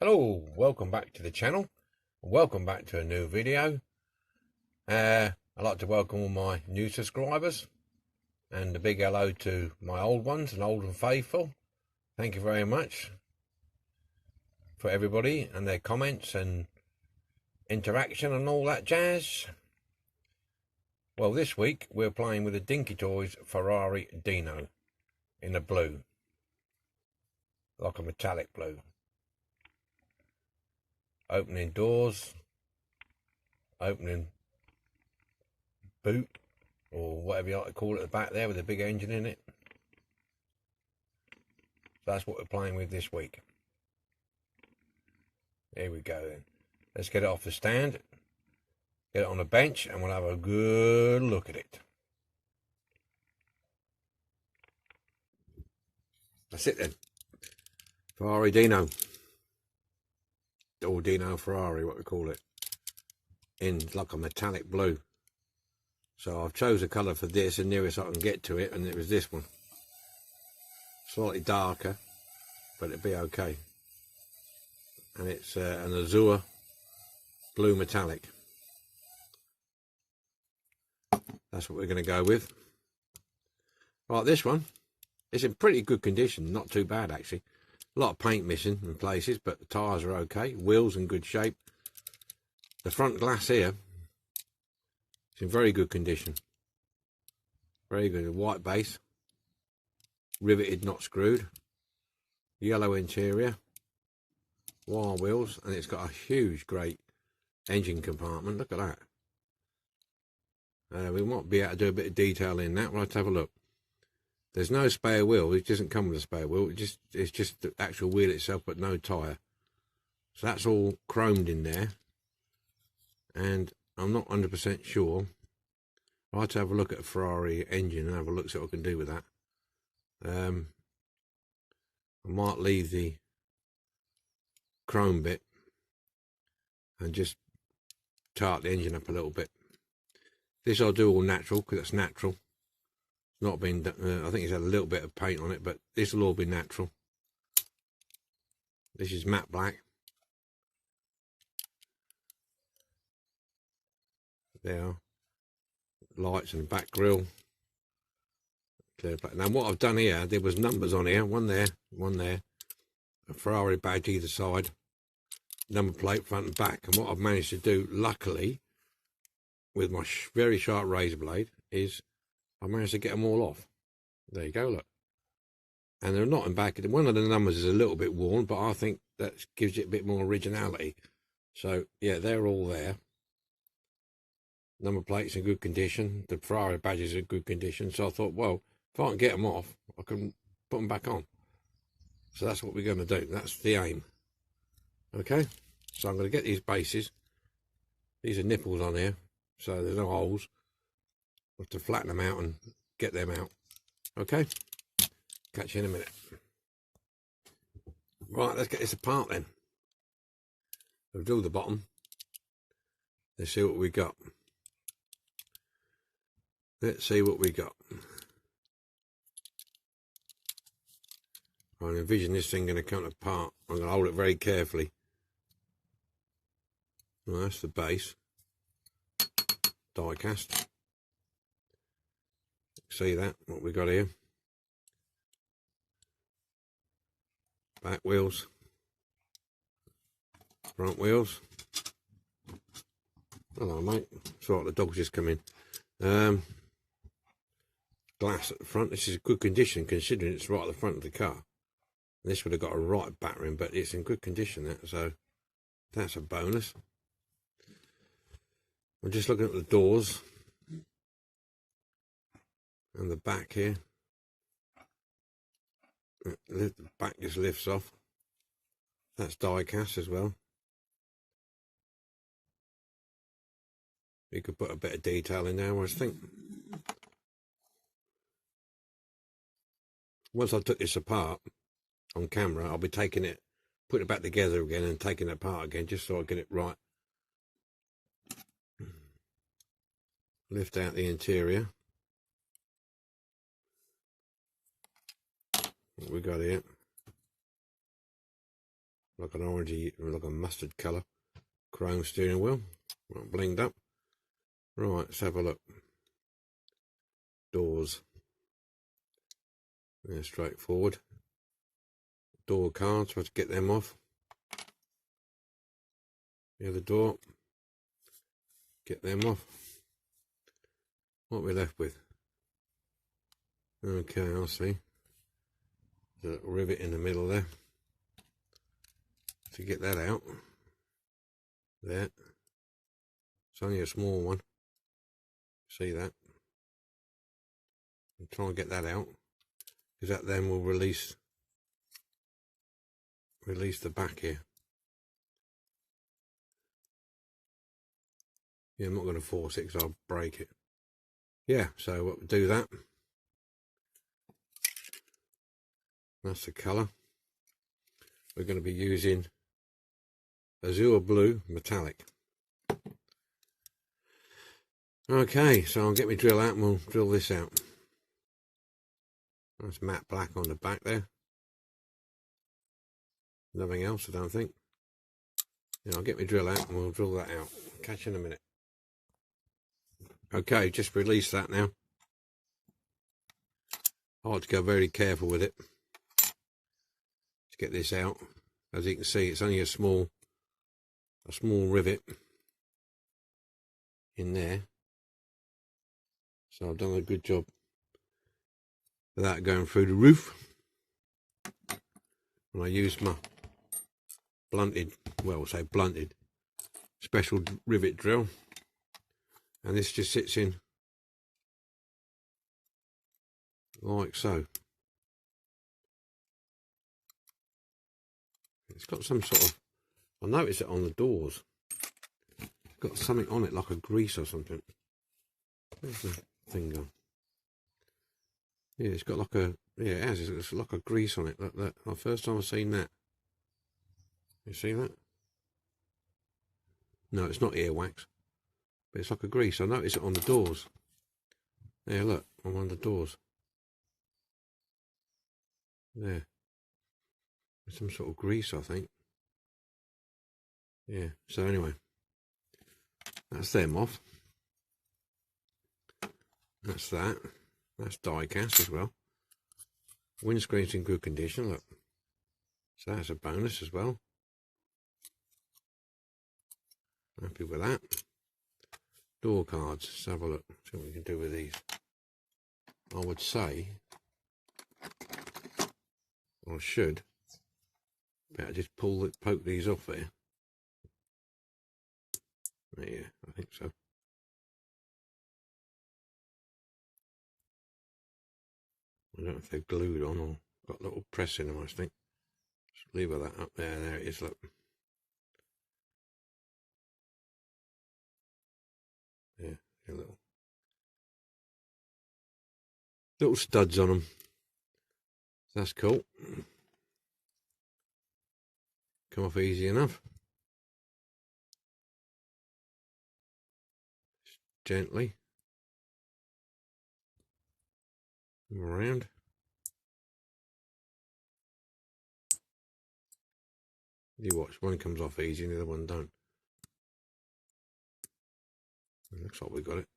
Hello, welcome back to the channel. Welcome back to a new video. I'd like to welcome all my new subscribers and a big hello to my old ones and old and faithful. Thank you very much for everybody and their comments and interaction and all that jazz. Well, this week we're playing with the Dinky Toys Ferrari Dino in a blue, like a metallic blue. Opening doors, opening boot, or whatever you like to call it at the back there with a big engine in it. So that's what we're playing with this week. Here we go then. Let's get it off the stand, get it on the bench, and we'll have a good look at it. That's it then. Ferrari Dino. Or Dino Ferrari, what we call it. In like a metallic blue. So I've chose a colour for this, the nearest I can get to it, and it was this one. Slightly darker, but it'd be okay. And it's an azure blue metallic. That's what we're going to go with. Right, this one, it's in pretty good condition, not too bad actually. A lot of paint missing in places, but the tyres are okay. Wheels in good shape. The front glass here, it's in very good condition. Very good. White base. Riveted, not screwed. Yellow interior. Wire wheels. And it's got a huge, great engine compartment. Look at that. We might be able to do a bit of detail in that. We'll have to have a look. There's no spare wheel. It doesn't come with a spare wheel. It's just the actual wheel itself, but no tyre. So that's all chromed in there. And I'm not 100% sure. I'll have to have a look at a Ferrari engine and have a look, see what I can do with that. I might leave the chrome bit and just tart the engine up a little bit. This I'll do all natural, because it's natural. Not been, I think it's had a little bit of paint on it, but this will all be natural. This is matte black. There, lights and back grille. Clear black. Now what I've done here, there was numbers on here, one there, a Ferrari badge either side, number plate front and back. And what I've managed to do, luckily, with my very sharp razor blade, is I managed to get them all off. There you go, look. And they're not in back. One of the numbers is a little bit worn, but I think that gives it a bit more originality. So, yeah, they're all there. Number plate's in good condition. The Ferrari badges are in good condition. So I thought, well, if I can get them off, I can put them back on. So that's what we're going to do. That's the aim. Okay? So I'm going to get these bases. These are nipples on here, so there's no holes. I have to flatten them out and get them out. Okay, catch you in a minute. Right, let's get this apart then. We'll do the bottom. Let's see what we got. Let's see what we got. I envision this thing going to come apart. I'm going to hold it very carefully. Well, that's the base. Die cast. See that, what we got here. Back wheels. Front wheels. Hello mate, it's right, the dog's just come in. Glass at the front. This is good condition considering it's right at the front of the car. This would have got a right battering, but it's in good condition, that, so that's a bonus. I'm just looking at the doors and the back here. The back just lifts off. That's die cast as well. You could put a bit of detail in there, I think. Once I took this apart on camera, I'll be taking it, putting it back together again and taking it apart again, just so I get it right. Lift out the interior. What we got here? like an orangey, like a mustard colour. Chrome steering wheel, right, blinged up. Right, let's have a look. Doors. Yeah, straightforward. Door cards, let's get them off. The other door. Get them off. What are we left with? Okay, I'll see. There's a little rivet in the middle there. To get that out. There. It's only a small one. See that? I'm trying to get that out. Because that then will release the back here. Yeah, I'm not going to force it because I'll break it. Yeah, so we'll do that. That's the colour. We're going to be using azure blue metallic. Okay, so I'll get my drill out and we'll drill this out. That's matte black on the back there. Nothing else, I don't think. Yeah, I'll get my drill out and we'll drill that out. Catch you in a minute. Okay, just release that now. I like to go very careful with it to get this out. As you can see, it's only a small rivet in there. So I've done a good job without going through the roof. And I used my blunted special rivet drill. And this just sits in like so. It's got some sort of, I noticed it on the doors. It's got something on it like a grease or something. Where's the thing gone? Yeah, it's got like a, yeah, it has. It's like a grease on it. Like that. The first time I've seen that. You see that? No, it's not earwax. But it's like a grease. I noticed it on the doors. There, look, on one of the doors. There. There's some sort of grease, I think. Yeah, so anyway. That's them off. That's that. That's die cast as well. Windscreen's in good condition, look. So that's a bonus as well. Happy with that. Door cards, let's have a look. See what we can do with these. I would say, I should better just poke these off there. Yeah, I think so. I don't know if they're glued on or got a little press in them, I think. Just leave that up there. There it is, look. Yeah, a little studs on them. That's cool. Come off easy enough. Just gently. Come around. You watch, one comes off easy and the other one don't. It looks like we got it.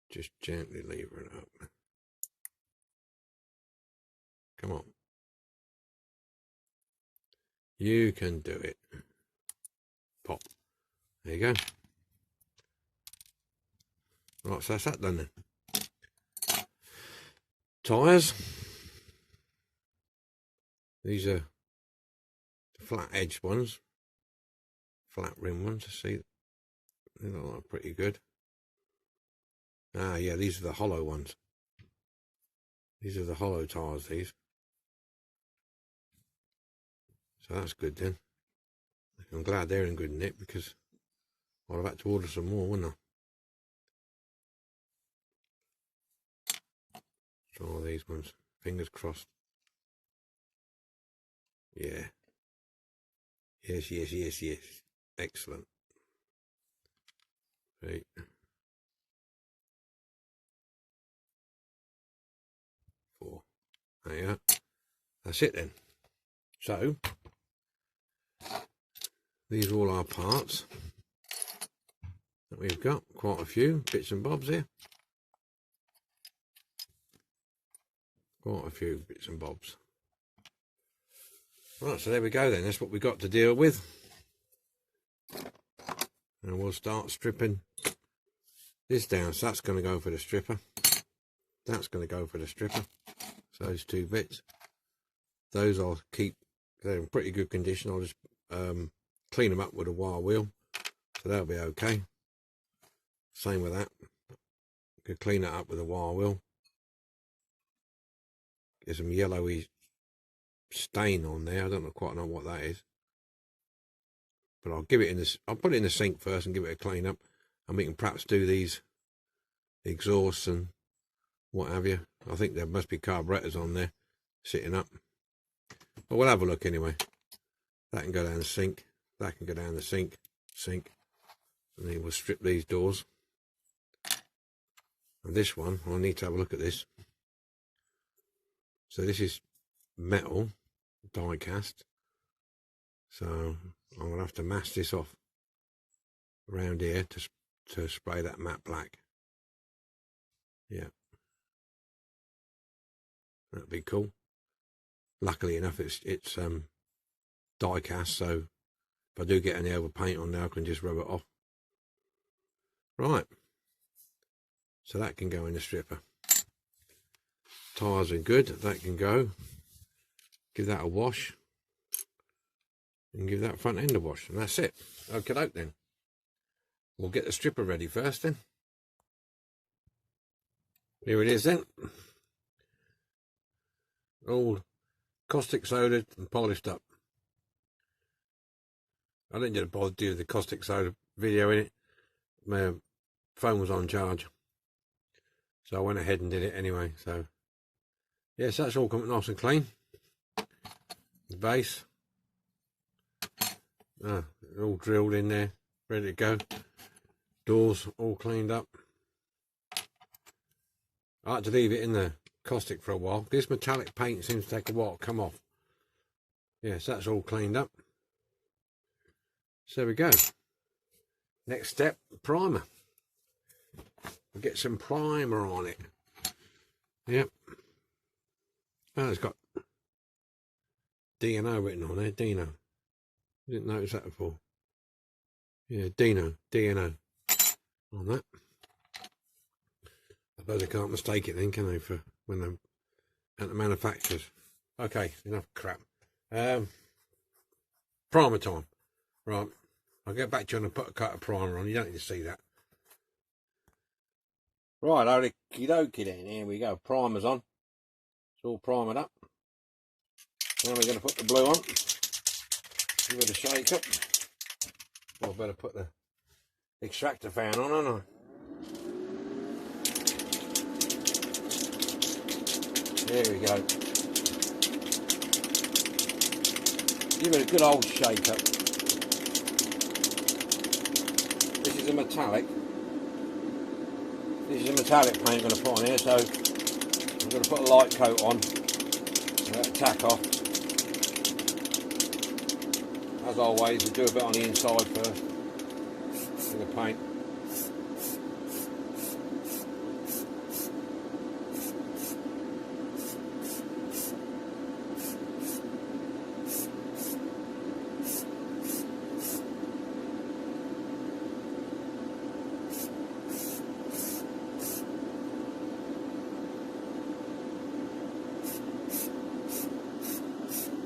Just gently lever it up. Come on. You can do it. Pop. There you go. Right, so that's that done then. Tyres. These are the flat edged ones. Flat rim ones. See, they look like pretty good. Ah, yeah, these are the hollow ones. These are the hollow tyres, these. So that's good then. I'm glad they're in good nick because I'd have had to order some more, wouldn't I? Try these ones. Fingers crossed. Yeah. Yes, yes, yes, yes. Excellent. 8. 4. There you go. That's it then. So these are all our parts that we've got. Quite a few bits and bobs here. Quite a few bits and bobs. Right, so there we go then. That's what we've got to deal with. And we'll start stripping this down. So that's going to go for the stripper. That's going to go for the stripper. So those two bits. Those I'll keep. They're in pretty good condition. I'll just clean them up with a wire wheel. So that'll be okay. Same with that. Could clean that up with a wire wheel. Get some yellowy stain on there. I don't quite know what that is. But I'll give it in this. I'll put it in the sink first and give it a clean up. And we can perhaps do these exhausts and what have you. I think there must be carburetors on there sitting up. But we'll have a look anyway. That can go down the sink. That can go down the sink. And then we'll strip these doors. And this one, I'll need to have a look at this. So this is metal, die cast. So I'm going to have to mask this off around here to spray that matte black. Yeah. That'd be cool. Luckily enough, it's die cast, so if I do get any over paint on there, I can just rub it off. Right. So that can go in the stripper. Tyres are good. That can go. Give that a wash. And give that front end a wash. And that's it. Okay, then. We'll get the stripper ready first then. Here it is then. All caustic soda and polished up. I didn't get bother to do the caustic soda video in it. My phone was on charge. So I went ahead and did it anyway. So yes, that's all coming nice and clean. The base. All drilled in there, ready to go. Doors all cleaned up. I like to leave it in the caustic for a while. This metallic paint seems to take a while to come off. Yes, that's all cleaned up. So there we go. Next step, primer. We'll get some primer on it. Yep. Oh, it's got Dino written on there. Dino. Didn't notice that before. Yeah, Dino. D-N-O. On that. I suppose they can't mistake it then, can they, for when they're at the manufacturers. Okay, enough crap. Primer time. Right. I'll get back to you and put a coat of primer on. You don't need to see that. Right, okie dokie then. Here we go. Primer's on. It's all primered up. Now we're going to put the blue on. Give it a shake up. Well, I better put the extractor fan on, haven't I? There we go. Give it a good old shake up. This is a metallic. This is a metallic paint I'm going to put on here, so I'm going to put a light coat on. Let it tack off. As always, we do a bit on the inside first with the paint.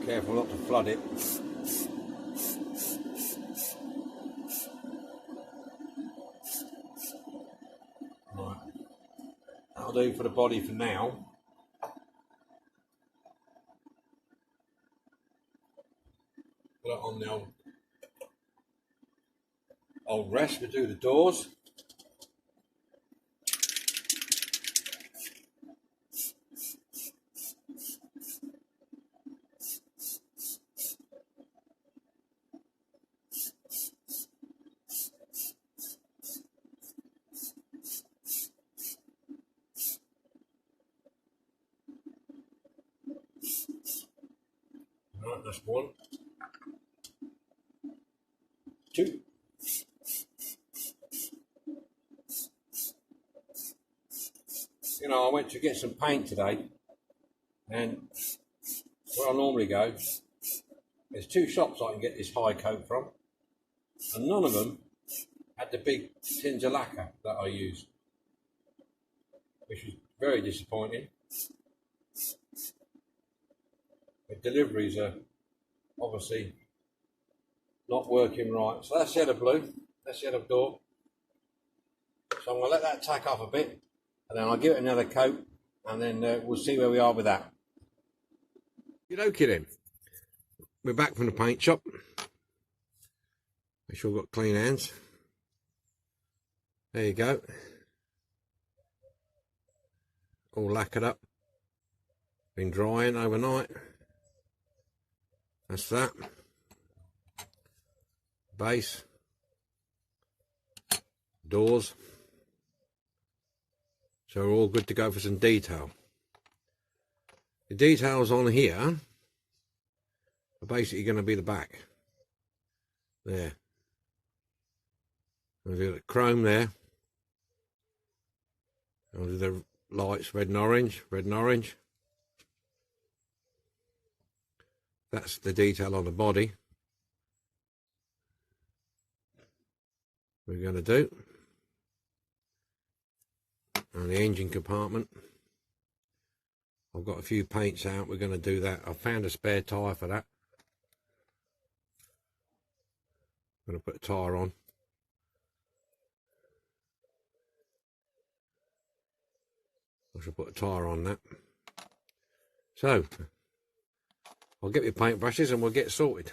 Careful not to flood it. Right. That'll do for the body for now. Put it on the old rest. We'll do the doors. Right, that's one. Two. You know, I went to get some paint today, and where I normally go, there's two shops I can get this high coat from, and none of them had the big tins of lacquer that I use, which was very disappointing. The deliveries are obviously not working right. So that's the other blue, that's the other door. So I'm going to let that tack off a bit, and then I'll give it another coat, and then we'll see where we are with that. Okay then, we're back from the paint shop. Make sure we've got clean hands. There you go. All lacquered up. Been drying overnight. That's that. Base. Doors. So we're all good to go for some detail. The details on here are basically going to be the back. There. I'll do the chrome there. I'll do the lights, red and orange, red and orange. That's the detail on the body we're going to do. And the engine compartment, I've got a few paints out, we're going to do that. I found a spare tyre for that. I'm going to put a tyre on. I should put a tyre on that. So, I'll get my paint brushes and we'll get sorted.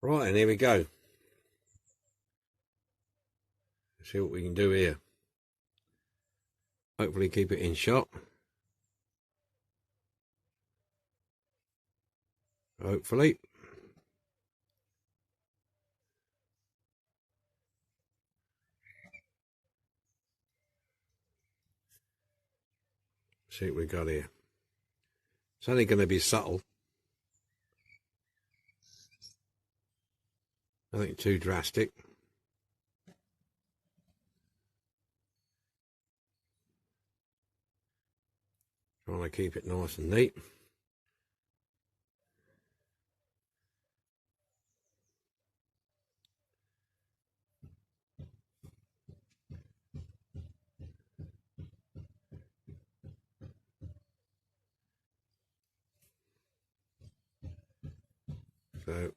Right, and here we go. Let's see what we can do here. Hopefully keep it in shot. Hopefully. See what we got here. It's only going to be subtle. Nothing too drastic. Trying to keep it nice and neat. So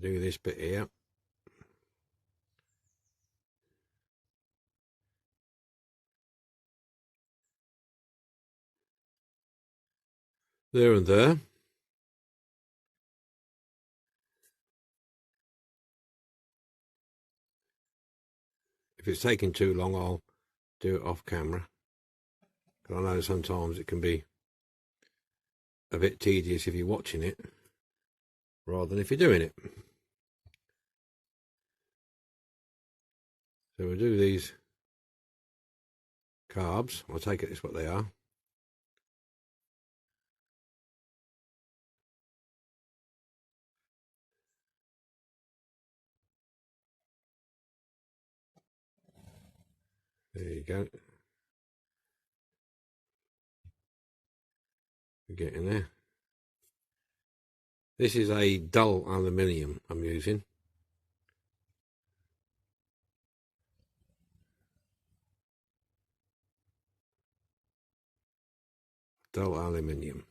do this bit here. There and there. If it's taking too long, I'll do it off camera. Because I know sometimes it can be a bit tedious if you're watching it, rather than if you're doing it. So we'll do these carbs. I'll take it as what they are. There you go. We're getting there. This is a dull aluminium I'm using. Dull aluminium.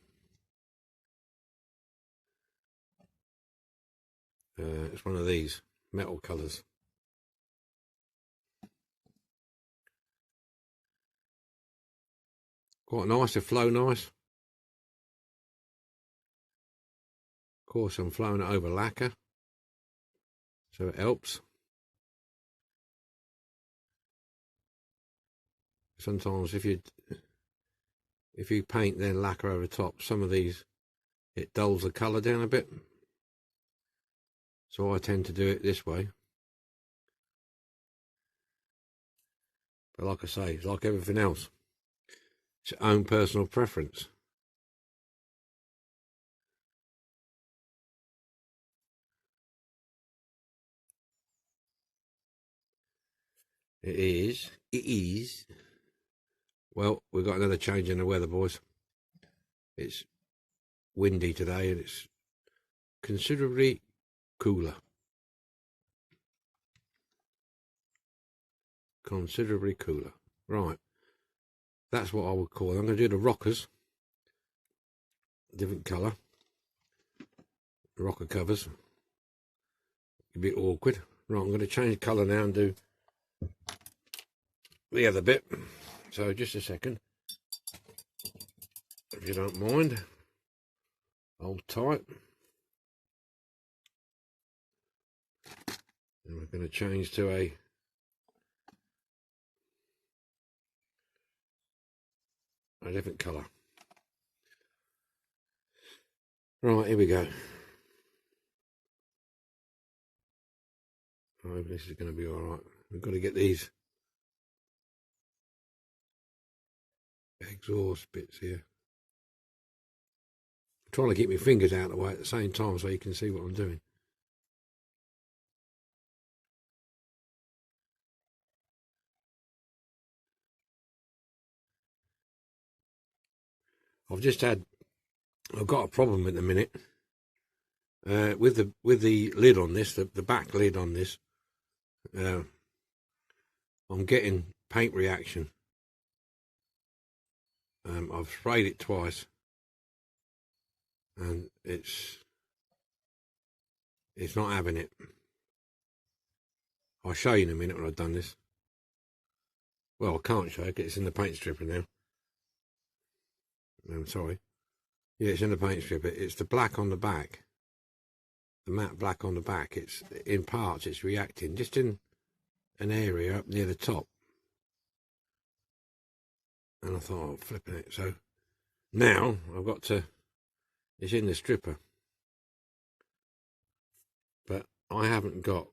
It's one of these metal colours. Quite nice, to flow nice. Of course, I'm flowing it over lacquer, so it helps. Sometimes if you paint then lacquer over top, some of these, it dulls the colour down a bit. So I tend to do it this way. But like I say, it's like everything else. It's your own personal preference. It is. Well, we've got another change in the weather, boys. It's windy today and it's considerably cooler. Considerably cooler. Right. That's what I would call it. I'm going to do the rockers. Different colour. The rocker covers. A bit awkward. Right, I'm going to change colour now and do the other bit. So just a second, if you don't mind. Hold tight. And we're going to change to a different colour. Right, here we go. I hope this is going to be alright. We've got to get these exhaust bits here. I'm trying to keep my fingers out of the way at the same time so you can see what I'm doing. I've got a problem at the minute with the lid on this, the back lid on this. I'm getting paint reaction. I've sprayed it twice, and it's not having it. I'll show you in a minute when I've done this. Well, I can't show you because it's in the paint stripper now. I'm sorry. Yeah, it's in the paint stripper. It's the black on the back, the matte black on the back. It's in parts. It's reacting just in an area up near the top. And I thought, oh, flipping it. So now I've got to. It's in the stripper, but I haven't got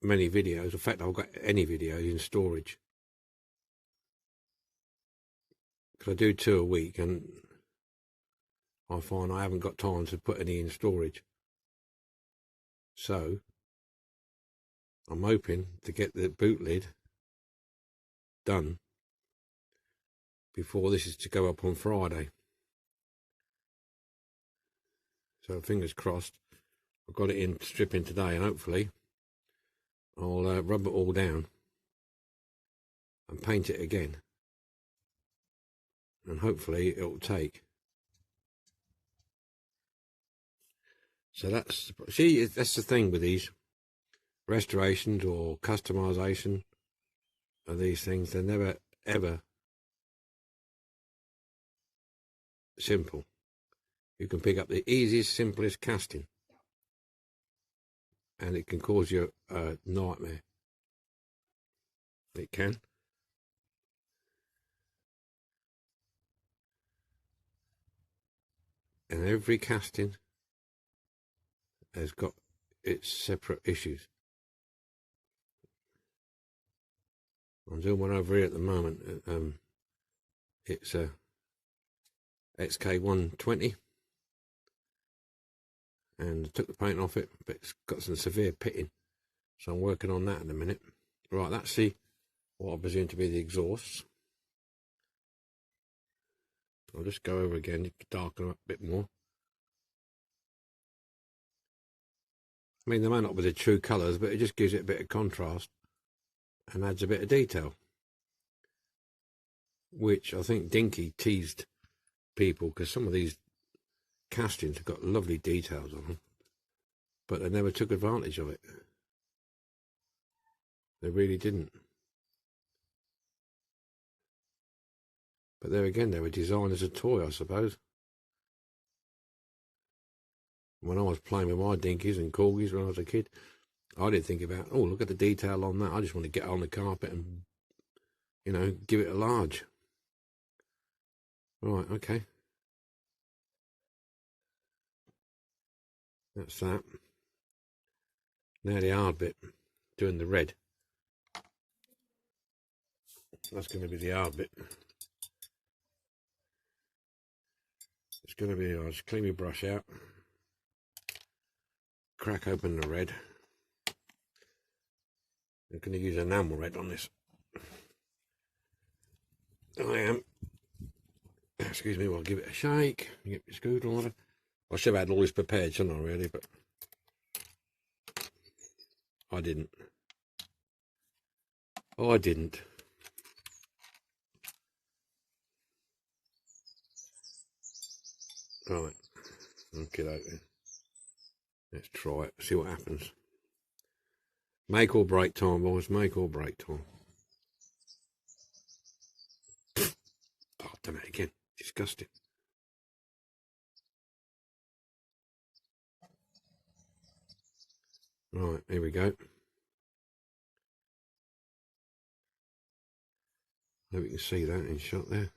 many videos. In fact, I've got any videos in storage. Because I do 2 a week, and I find I haven't got time to put any in storage. So I'm hoping to get the boot lid done before this is to go up on Friday. So fingers crossed. I've got it in stripping today, and hopefully I'll rub it all down and paint it again, and hopefully it'll take. So that's the thing with these restorations or customization of these things. They're never ever simple. You can pick up the easiest, simplest casting, and it can cause you a nightmare. It can. And every casting has got its separate issues. I'm doing one over here at the moment. It's a XK120, and I took the paint off it, but it's got some severe pitting, so I'm working on that in a minute. Right, that's what I presume to be the exhausts. I'll just go over again to darken up a bit more. I mean, they may not be the true colours, but it just gives it a bit of contrast and adds a bit of detail, which I think Dinky teased people, because some of these castings have got lovely details on them, but they never took advantage of it. They really didn't. But there again, they were designed as a toy, I suppose. When I was playing with my Dinkies and Corgis when I was a kid, I didn't think about, oh, look at the detail on that. I just want to get on the carpet and, you know, give it a large. Right, okay. That's that. Now the hard bit, doing the red. That's going to be the hard bit. It's going to be, I'll just clean my brush out, crack open the red. I'm going to use enamel red on this. I am. Excuse me, we'll give it a shake. Get my screwdriver. I should have had all this prepared, shouldn't I, really? But I didn't. Oh, I didn't. Right. Okay. Let's try it. See what happens. Make or break time, boys. Make or break time. Oh, I've done it again. Disgusting. Right, here we go. Hope you can see that in shot there.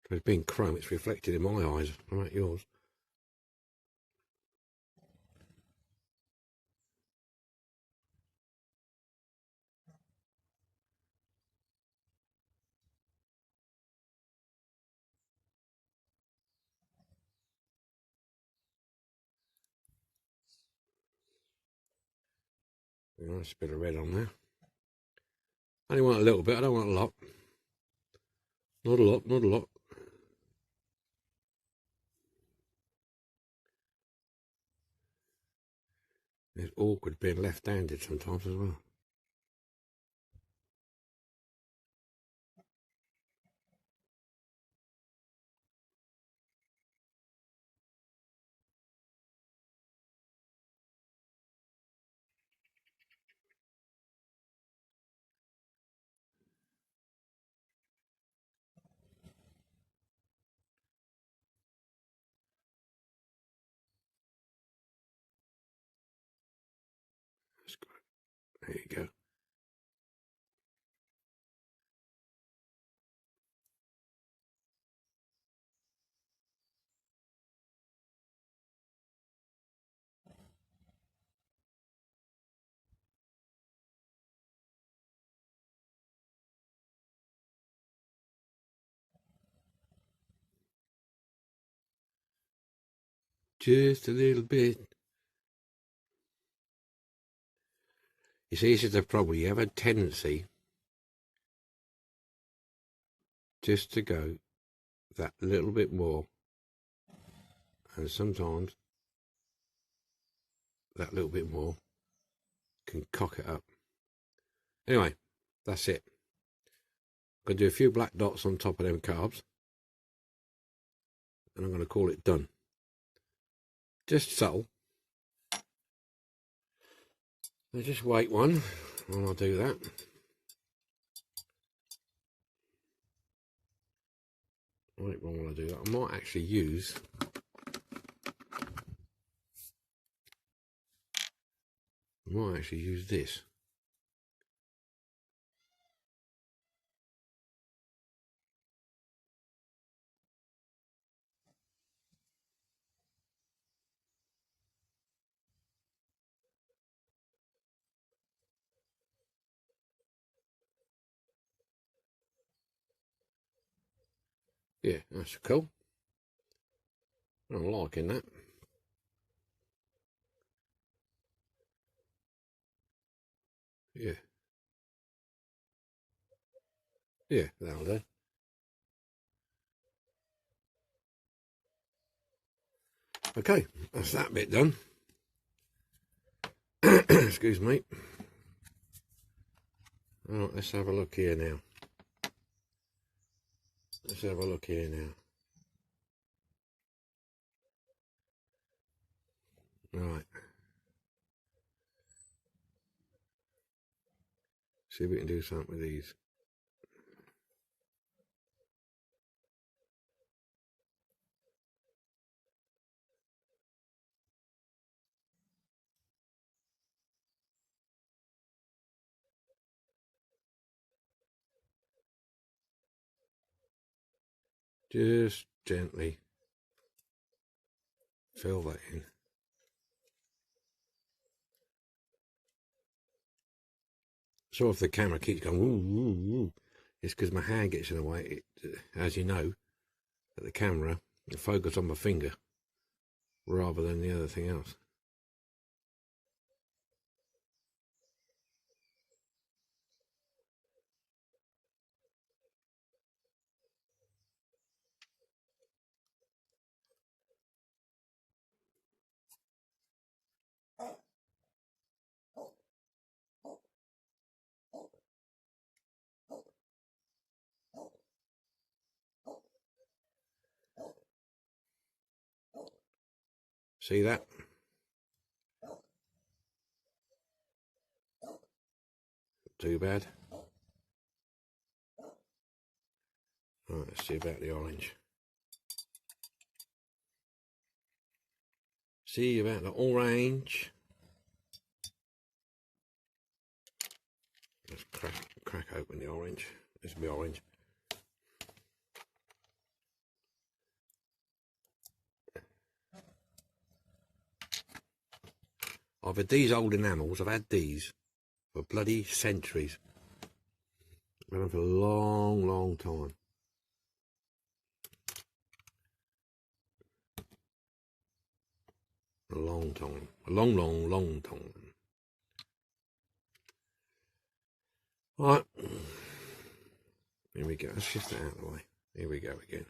So it's being chrome, it's reflected in my eyes. How about yours? Nice bit of red on there. I only want a little bit, I don't want a lot. Not a lot, not a lot. It's awkward being left-handed sometimes as well. That's great. There you go. Just a little bit. You see, this is the problem. You have a tendency just to go that little bit more. And sometimes that little bit more can cock it up. Anyway, that's it. I'm going to do a few black dots on top of them carbs. And I'm going to call it done. Just subtle. So just wait one while I do that. Wait one while I do that. I might actually use this. Yeah, that's cool. I'm liking that. Yeah. Yeah, that'll do. Okay, that's that bit done. Excuse me. All right, let's have a look here now. Let's have a look here now. Right. See if we can do something with these. Just gently fill that in. So if the camera keeps going, woo, woo, woo, it's because my hand gets in the way. As you know, at the camera, you focus on my finger rather than the other thing else. See that? Too bad. Right, let's see about the orange. See about the orange. Let's crack open the orange. This will be orange. I've had these old enamels. I've had these for bloody centuries. I've had them for a long, long time. A long time. A long, long, long time. Right. Here we go. Let's shift that out of the way. Here we go again.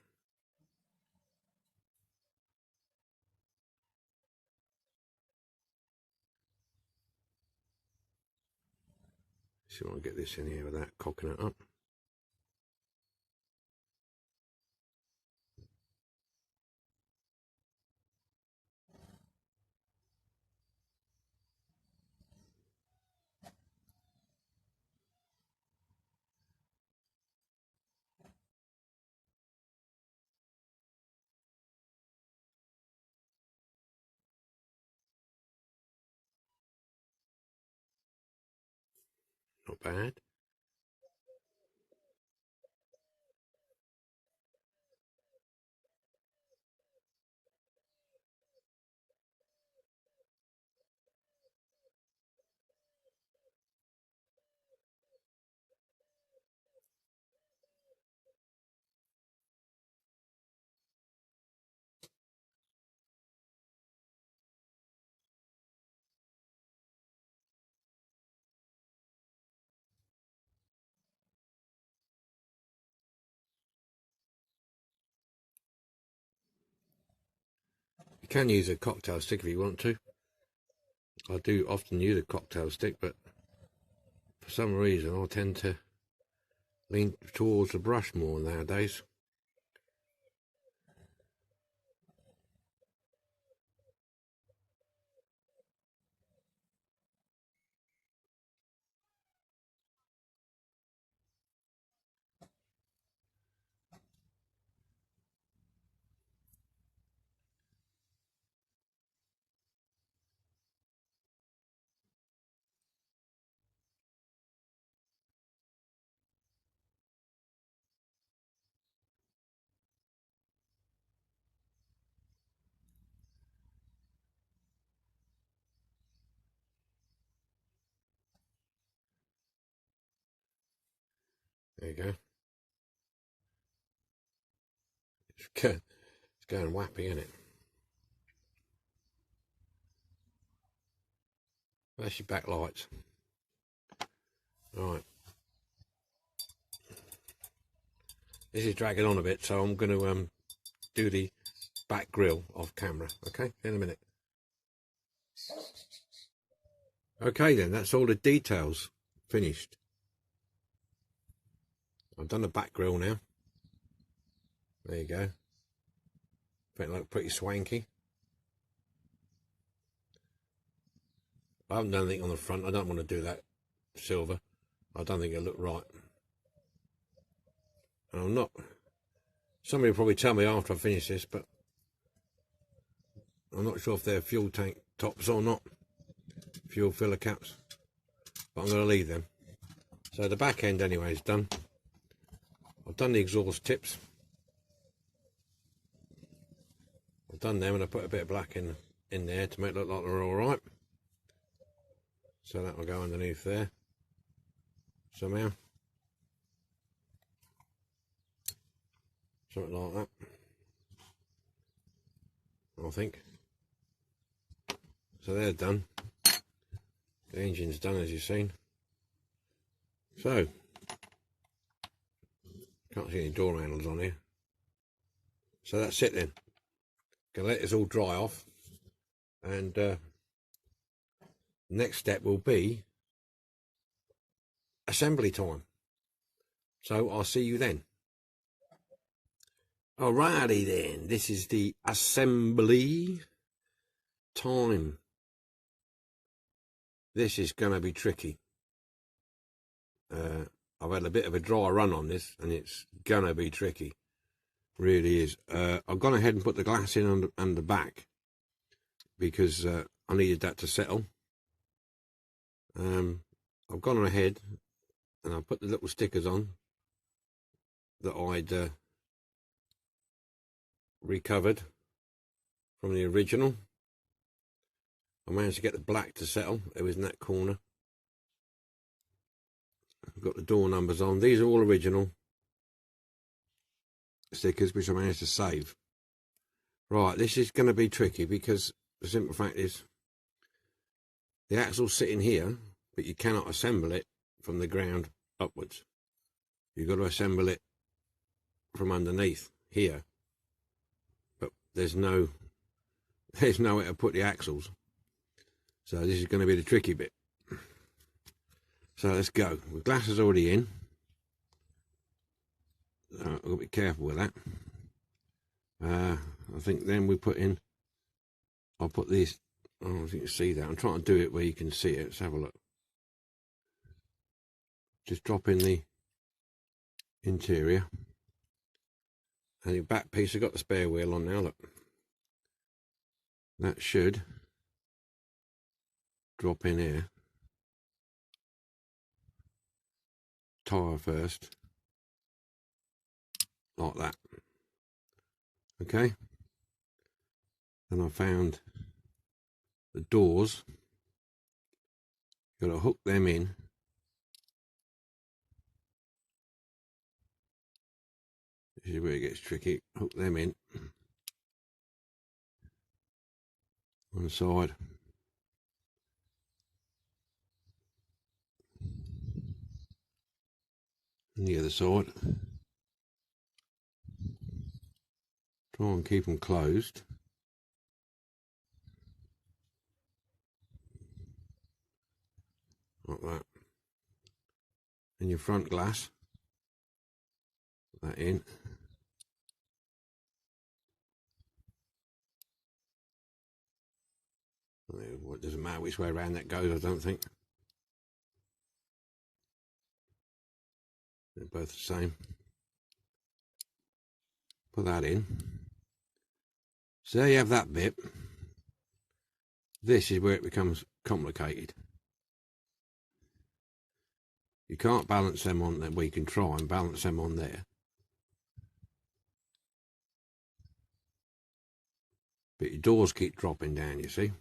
See if I can get this in here without cocking it up. Not bad. You can use a cocktail stick if you want to. I do often use a cocktail stick, but for some reason I tend to lean towards the brush more nowadays. There you go. It's going whappy, isn't it? That's your backlights. Right. This is dragging on a bit, so I'm going to do the back grill off camera. Okay, in a minute. Okay then, that's all the details finished. I've done the back grill now. There you go. It look pretty swanky. I haven't done anything on the front. I don't want to do that silver. I don't think it'll look right. And I'm not. Somebody will probably tell me after I finish this, but I'm not sure if they're fuel tank tops or not. Fuel filler caps. But I'm going to leave them. So the back end anyway is done. I've done the exhaust tips. I've done them and I put a bit of black in there to make it look like they're all right. So that will go underneath there somehow. Something like that, I think. So they're done. The engine's done, as you've seen. So, can't see any door handles on here. So that's it then. Gonna let this all dry off, and next step will be assembly time. So I'll see you then. Alrighty then, this is the assembly time. This is gonna be tricky. I've had a bit of a dry run on this, and it's gonna be tricky. Really is. I've gone ahead and put the glass in on the back because I needed that to settle. I've gone ahead and I've put the little stickers on that I'd recovered from the original. I managed to get the black to settle. It was in that corner. I've got the door numbers on. These are all original stickers which I managed to save. Right, this is going to be tricky because the simple fact is the axle's sitting here, but you cannot assemble it from the ground upwards. You've got to assemble it from underneath here, but there's nowhere to put the axles. So this is going to be the tricky bit. So let's go. The glass is already in. I've got to be careful with that. I think then we put in, I'll put these, I don't know if you can see that. I'm trying to do it where you can see it. Let's have a look. Just drop in the interior. And your back piece, I've got the spare wheel on now, look. That should drop in here. Tyre first. Like that. Okay. Then I found the doors. Got to hook them in. This is where it gets tricky. Hook them in on the side. And the other side. Try and keep them closed. Like that. And your front glass. Put that in. It doesn't matter which way around that goes, I don't think. They're both the same. Put that in. So there you have that bit. This is where it becomes complicated. You can't balance them on there. Well, you can try and balance them on there. But your doors keep dropping down, you see.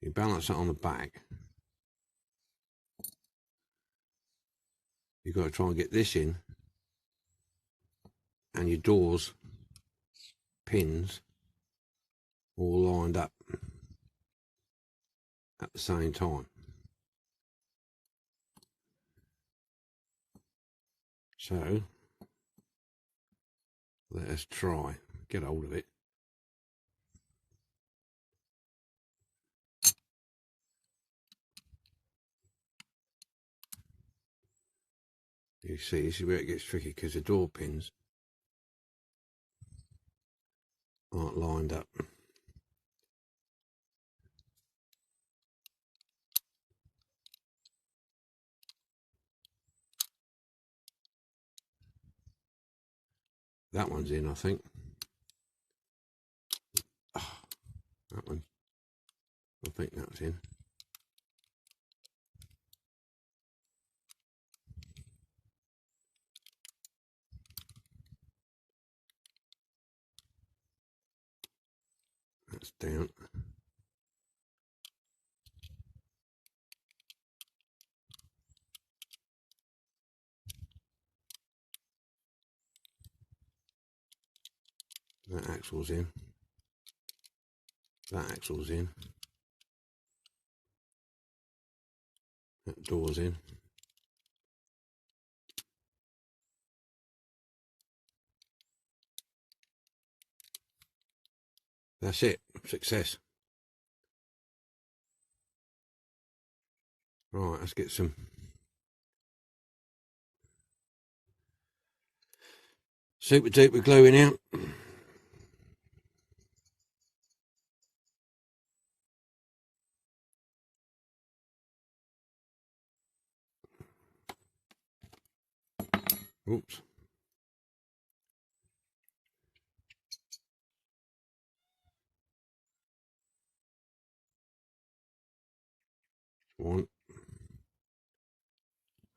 You balance it on the back. You've got to try and get this in. And your doors, pins, all lined up at the same time. So, let us try. Get hold of it. You see, this is where it gets tricky because the door pins aren't lined up. That one's in, I think. Oh, that one. I think that's in. That's down. That axle's in. That axle's in. That door's in. That's it. Success. Right, let's get some super duper glue in out. Oops. One.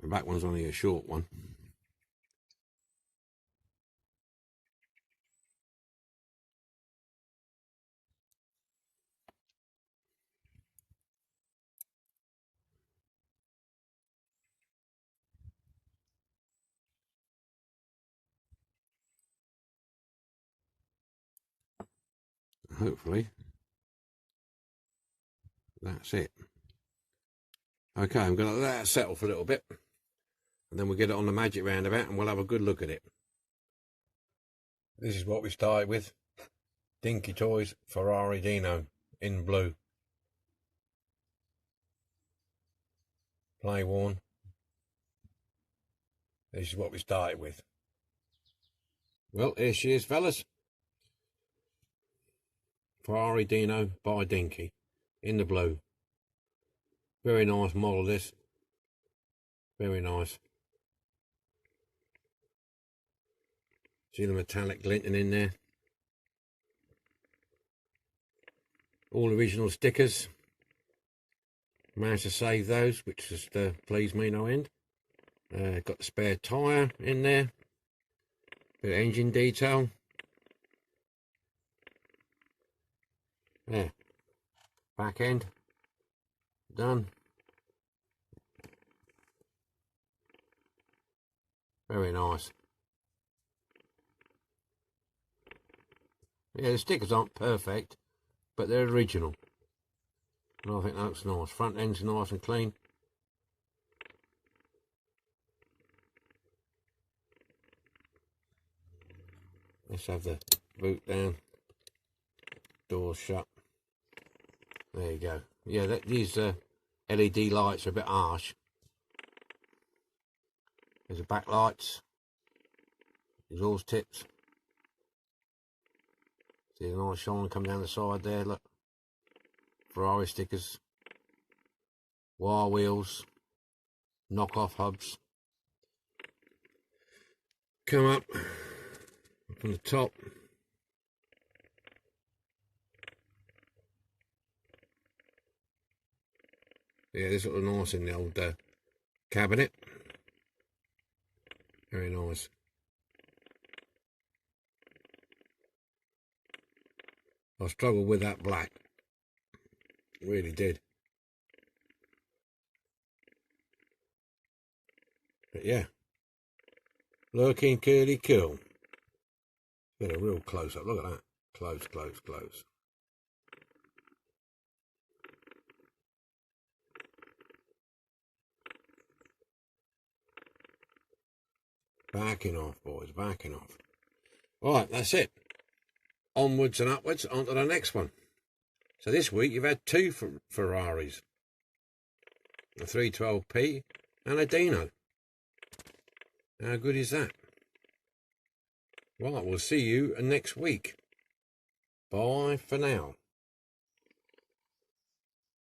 The back one's only a short one. Hopefully that's it. Okay, I'm going to let that settle for a little bit, and then we'll get it on the magic roundabout and we'll have a good look at it. This is what we started with. Dinky Toys Ferrari Dino in blue. Play worn. This is what we started with. Well, here she is, fellas. Ferrari Dino by Dinky in the blue. Very nice model, this. Very nice. See the metallic glinting in there. All original stickers. Managed to save those, which just pleased me no end. Got the spare tyre in there. Bit of engine detail. There. Back end. Done. Very nice. Yeah, the stickers aren't perfect, but they're original. And I think that looks nice. Front end's nice and clean. Let's have the boot down. Doors shut. There you go. Yeah, these LED lights are a bit harsh. There's the backlights. Exhaust tips. See the nice shine come down the side there, look. Ferrari stickers. Wire wheels. Knock-off hubs. Come up from the top. Yeah, this looks nice in the old cabinet. Very nice. I struggled with that black. Really did. But yeah. Looking curly cool. Get a real close up. Look at that. Close, close, close. Backing off, boys. Backing off. Right, that's it. Onwards and upwards onto the next one. So this week you've had two Ferraris. A 312p and a Dino. How good is that? Right, we'll see you next week. Bye for now.